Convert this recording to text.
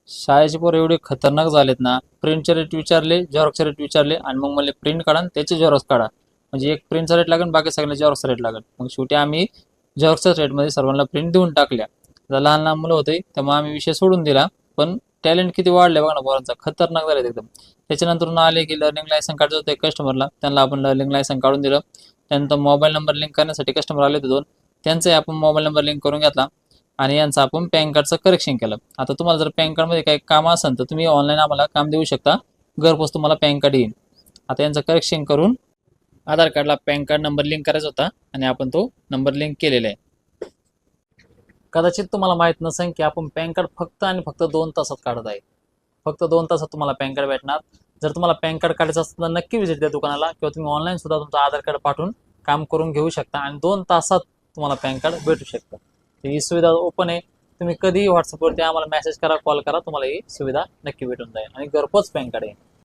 शाळेचे पोरं एवढे खतरनाक झालेत ना, प्रिंटचे रेट विचारले, झेरॉक्सचे रेट विचारले आणि मग म्हणले प्रिंट काढा आणि त्याचे झेरॉक्स काढा. म्हणजे एक प्रिंटचा रेट लागेल, बाकी सगळ्यांना झेरॉक्सचा रेट लागेल. मग शेवटी आम्ही झेरॉक्सच्या रेटमध्ये सर्वांना प्रिंट देऊन टाकल्या. आता लहान लहान मुलं होते त्यामुळे आम्ही विषय सोडून दिला. पण टॅलेंट किती वाढले बघा ना पोरांचा, खतरनाक झाले एकदम. त्याच्यानंतर आले की लर्निंग लायसन काढायचं होतं कस्टमरला, त्यांना आपण लर्निंग लायसन काढून दिलं. त्यानंतर मोबाईल नंबर लिंक करण्यासाठी कस्टमर आले होते 2, त्यांचाही आपण मोबाईल नंबर लिंक करून घेतला. आणि यांचं आपण पॅन कार्डचं करेक्शन केलं. आता तुम्हाला जर पॅन कार्डमध्ये काही काम असेल तर तुम्ही ऑनलाईन आम्हाला काम देऊ शकता, घरपोच तुम्हाला पॅन कार्ड येईल. आता यांचं करेक्शन करून आधार कार्डला पॅन कार्ड नंबर लिंक करायचा होता आणि आपण तो नंबर लिंक केलेला आहे. कदाचित तुम्हाला माहित नसेल की आपण पॅन कार्ड फक्त आणि फक्त 2 तासात काढत आहे. फक्त 2 तासात तुम्हाला पॅन कार्ड भेटणार. जर तुम्हाला पॅन कार्ड काढायचं असेल तर नक्की विजिट द्या दुकानाला, किंवा तुम्ही ऑनलाईन सुद्धा तुमचं आधार कार्ड पाठवून काम करून घेऊ शकता आणि 2 तासात तुम्हाला पॅन कार्ड भेटू शकतं. ही सुविधा ओपन आहे. तुम्ही कधीही व्हॉट्सअपवरती आम्हाला मेसेज करा, कॉल करा, तुम्हाला ही सुविधा नक्की भेटून जाईल आणि घरपोच पॅन कार्ड आहे.